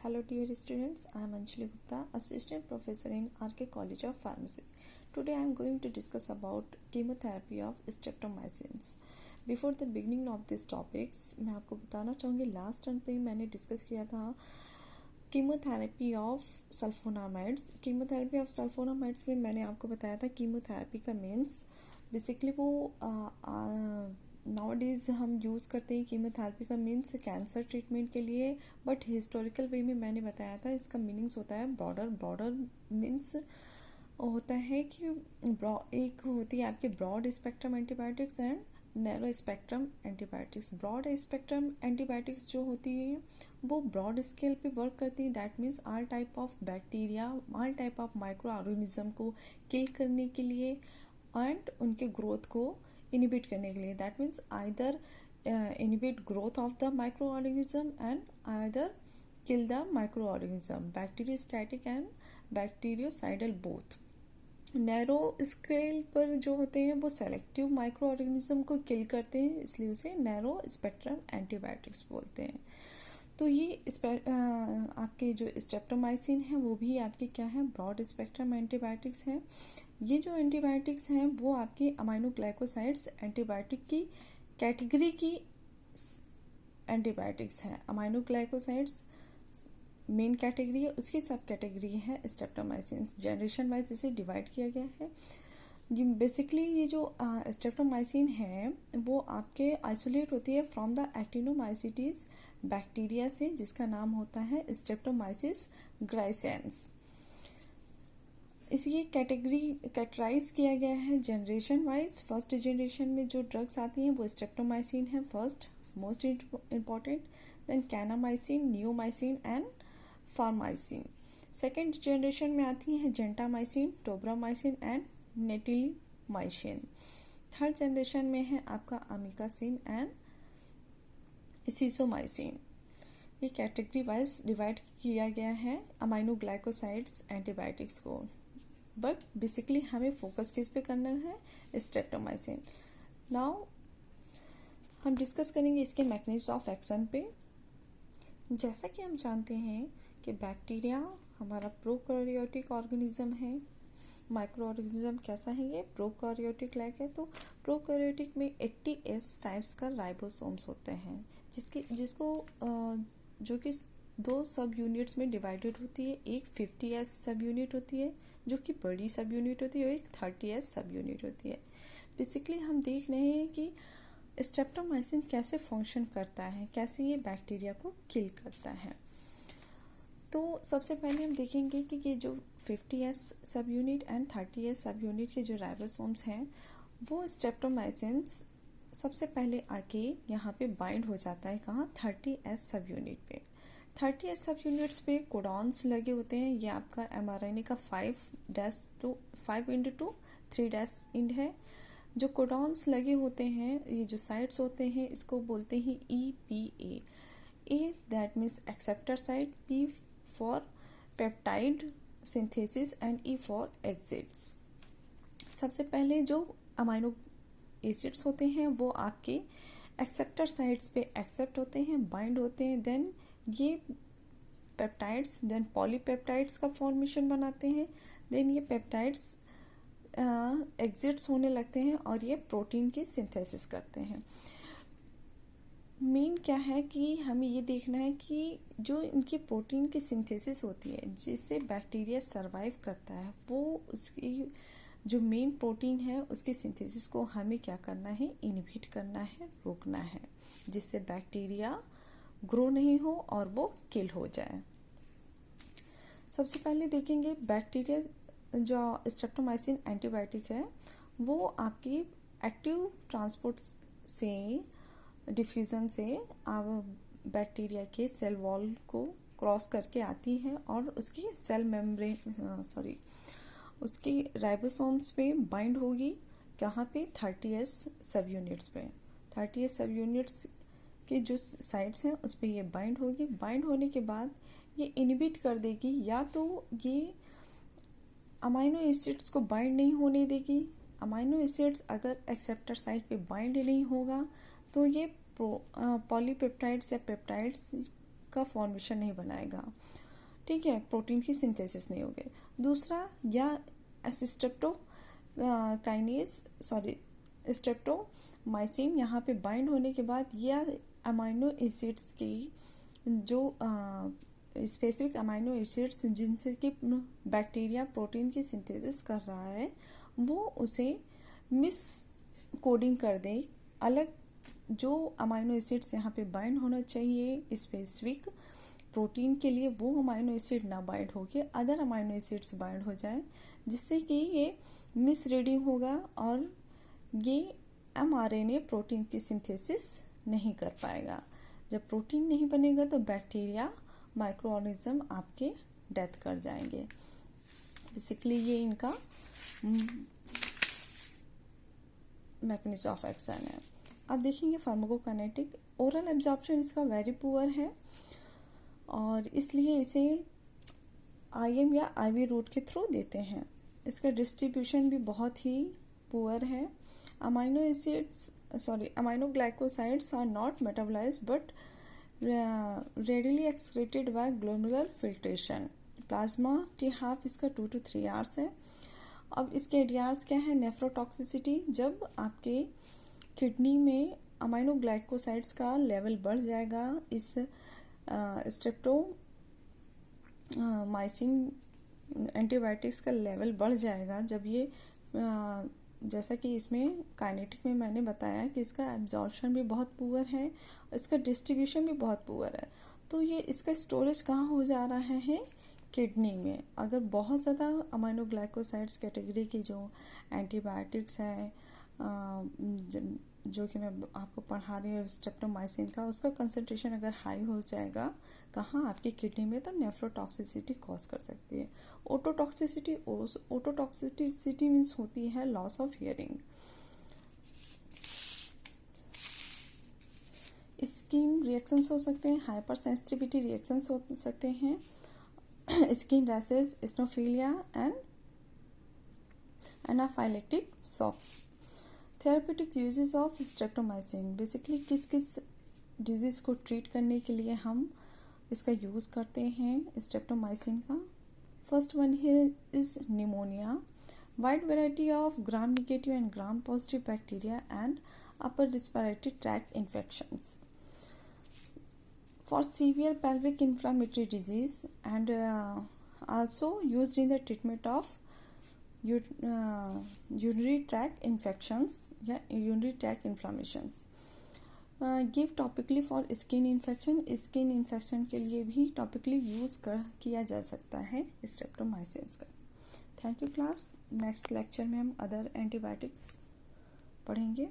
Hello dear students, I am Anjali Gupta, Assistant Professor in RK College of Pharmacy. Today I am going to discuss about chemotherapy of streptomycins. Before the beginning of these topics, मैं आपको बताना चाहूँगी last term पे मैंने discuss किया था chemotherapy of sulphonamides. Chemotherapy of sulphonamides में मैंने आपको बताया था कीमोथेरेपी का मीन्स बेसिकली वो नाउ डेज हम यूज़ करते हैं कीमोथेरेपी का मीन्स कैंसर ट्रीटमेंट के लिए, बट हिस्टोरिकल वे में मैंने बताया था इसका मीनिंग्स होता है ब्रॉडर मीन्स होता है कि एक होती है आपके broad spectrum antibiotics and narrow spectrum antibiotics. Broad spectrum antibiotics जो होती है वो ब्रॉड स्केल पे वर्क करती है. That means all type of bacteria, all type of micro organism को किल करने के लिए एंड उनके ग्रोथ को इनिबिट करने के लिए. That means either inhibit growth of the micro organism and either kill the micro organism. Bacteriostatic and bacteriocidal both. Narrow scale पर जो होते हैं वो सेलेक्टिव माइक्रो ऑर्गेनिज्म को किल करते हैं, इसलिए उसे नैरो स्पेक्ट्रम एंटीबायोटिक्स बोलते हैं. तो ये आपके जो स्ट्रेप्टोमाइसिन है वो भी आपके क्या है, ब्रॉड स्पेक्ट्रम एंटीबायोटिक्स हैं. ये जो एंटीबायोटिक्स हैं वो आपके अमाइनोग्लाइकोसाइड्स एंटीबायोटिक की कैटेगरी की एंटीबायोटिक्स हैं. अमाइनोग्लाइकोसाइड्स मेन कैटेगरी है, उसकी सब कैटेगरी है स्ट्रेप्टोमाइसिन्स. जनरेशन वाइज इसे डिवाइड किया गया है. ये बेसिकली ये जो स्ट्रेप्टोमाइसिन है वो आपके आइसोलेट होती है फ्रॉम द एक्टिनोमाइसिटीज बैक्टीरिया से, जिसका नाम होता है स्ट्रेप्टोमाइसिस ग्राइसेंस. इसकी कैटेगरी कैटेगराइज किया गया है जनरेशन वाइज. फर्स्ट जनरेशन में जो ड्रग्स आती हैं वो स्ट्रेप्टोमाइसिन है first most important, then kanamycin, neomycin and framycin. Second generation में आती हैं gentamicin, tobramycin and netilmicin. Third generation में है आपका अमिकासिन एंड सीसोमाइसिन. ये कैटेगरी वाइज डिवाइड किया गया है अमाइनोग्लाइकोसाइड्स एंटीबायोटिक्स को, बट बेसिकली हमें फोकस किस पे करना है, स्ट्रेप्टोमाइसिन. नाउ हम डिस्कस करेंगे इसके मैकेनिज्म ऑफ एक्शन पे. जैसा कि हम जानते हैं कि बैक्टीरिया हमारा प्रोकैरियोटिक ऑर्गेनिज्म है. माइक्रो ऑर्गेनिज्म कैसा है, ये प्रोकैरियोटिक लाइक है. तो प्रोकैरियोटिक में 80S टाइप्स का राइबोसोम्स होते हैं, जिसको जो कि दो सब यूनिट्स में डिवाइडेड होती है. एक 50S सब यूनिट होती है जो कि बड़ी सब यूनिट होती है, और एक 30S सब यूनिट होती है. बेसिकली हम देख रहे हैं कि स्ट्रेप्टोमाइसिन कैसे फंक्शन करता है, कैसे ये बैक्टीरिया को किल करता है. तो सबसे पहले हम देखेंगे कि ये जो 50S सब यूनिट एंड 30S सब यूनिट के जो राइबोसोम्स हैं वो स्ट्रेप्टोमाइसिन्स सबसे पहले आके यहाँ पे बाइंड हो जाता है. कहाँ, 30S सब यूनिट पे. 30S सब यूनिट्स पे कोडॉन्स लगे होते हैं. ये आपका mRNA का 5' 3' है. जो कोडॉन्स लगे होते हैं, ये जो साइट्स होते हैं, इसको बोलते हैं EPA. A that means acceptor site, P for peptide synthesis and E for exits. सबसे पहले जो अमाइनो एसिड्स होते हैं वो आपके एक्सेप्टर साइट्स पे एक्सेप्ट होते हैं, बाइंड होते हैं. देन ये पेप्टाइड्स देन पॉलीपेप्टाइड्स का फॉर्मेशन बनाते हैं. देन ये पेप्टाइड्स एग्जिट्स होने लगते हैं और ये प्रोटीन की सिंथेसिस करते हैं. मेन क्या है कि हमें ये देखना है कि जो इनकी प्रोटीन की सिंथेसिस होती है जिससे बैक्टीरिया सरवाइव करता है, वो उसकी जो मेन प्रोटीन है उसकी सिंथेसिस को हमें क्या करना है, इनहिबिट करना है, रोकना है, जिससे बैक्टीरिया ग्रो नहीं हो और वो किल हो जाए. सबसे पहले देखेंगे बैक्टीरिया जो स्ट्रेप्टोमाइसिन एंटीबायोटिक है वो आपकी एक्टिव ट्रांसपोर्ट से, डिफ्यूज़न से बैक्टीरिया के सेल वॉल को क्रॉस करके आती है और उसकी सेल मेम्ब्रेन उसकी राइबोसोम्स पे बाइंड होगी. कहाँ पे, 30S सब यूनिट्स पे. 30S सब यूनिट्स के जो साइट्स हैं उस पे ये बाइंड होगी. बाइंड होने के बाद ये इनहिबिट कर देगी, या तो ये अमाइनो एसिड्स को बाइंड नहीं होने देगी. अमाइनो एसिड्स अगर एक्सेप्टर साइट पे बाइंड नहीं होगा तो ये पॉलीपेप्टाइड्स या पेप्टाइड्स का फॉर्मेशन नहीं बनाएगा, ठीक है, प्रोटीन की सिंथेसिस नहीं होगी। दूसरा, या स्ट्रेप्टोमाइसिन यहाँ पे बाइंड होने के बाद या अमाइनो एसिड्स की जो स्पेसिफिक अमाइनो एसिड्स जिनसे कि बैक्टीरिया प्रोटीन की सिंथेसिस कर रहा है, वो उसे मिस कोडिंग कर दे। अलग जो अमाइनो एसिड्स यहाँ पे बाइंड होना चाहिए स्पेसिफिक प्रोटीन के लिए, वो अमाइनो एसिड ना बाइंड होके अदर अमाइनो एसिड्स बाइंड हो जाए, जिससे कि ये मिस रीडिंग होगा और ये mRNA प्रोटीन की सिंथेसिस नहीं कर पाएगा। जब प्रोटीन नहीं बनेगा तो बैक्टीरिया माइक्रो ऑर्गेनिज्म आपके डेथ कर जाएंगे। बेसिकली ये इनका मैकेनिज्म ऑफ एक्शन है। अब देखेंगे फार्माकोकाइनेटिक। ओरल एब्जॉर्प्शन इसका वेरी पुअर है और इसलिए इसे IM या IV रूट के थ्रू देते हैं। इसका डिस्ट्रीब्यूशन भी बहुत ही पुअर है। aminoglycosides are not metabolized but readily excreted by glomerular filtration. Plasma T half इसका 2 to 3 hours है। अब इसके ADRs क्या है? नेफ्रोटॉक्सिसिटी, जब आपके किडनी में अमाइनोग्लाइकोसाइड्स का लेवल बढ़ जाएगा, इस स्ट्रेप्टोमाइसिन एंटीबायोटिक्स का लेवल बढ़ जाएगा, जब ये जैसा कि इसमें काइनेटिक में मैंने बताया कि इसका एब्जॉर्प्शन भी बहुत पुअर है, इसका डिस्ट्रीब्यूशन भी बहुत पुअर है, तो ये इसका स्टोरेज कहाँ हो जा रहा है? किडनी में। अगर बहुत ज़्यादा अमाइनोग्लाइकोसाइड्स कैटेगरी की जो एंटीबायोटिक्स है जो कि मैं आपको पढ़ा रही हूँ स्ट्रेप्टोमाइसिन का, उसका कंसंट्रेशन अगर हाई हो जाएगा कहाँ? आपकी किडनी में, तो नेफ्रोटॉक्सिसिटी कॉज कर सकती है। ओटोटॉक्सिसिटी मीन्स होती है loss of hearing. Skin reactions हो सकते हैं, हाइपर सेंसिटिविटी रिएक्शंस हो सकते हैं, skin rashes, eosinophilia and anaphylactic shocks. Therapeutic uses of streptomycin. Basically किस किस डिजीज़ को ट्रीट करने के लिए हम इसका यूज़ करते हैं स्ट्रेप्टोमाइसिन का? First one is pneumonia, wide variety of gram negative and gram positive bacteria and upper respiratory tract infections. For severe pelvic inflammatory disease and also used in the treatment of urinary tract infections या urinary tract inflammations. Give topically for skin infection. Skin infection के लिए भी topically use किया जा सकता है streptomycin का। Thank you class. Next lecture में हम अदर एंटीबायोटिक्स पढ़ेंगे।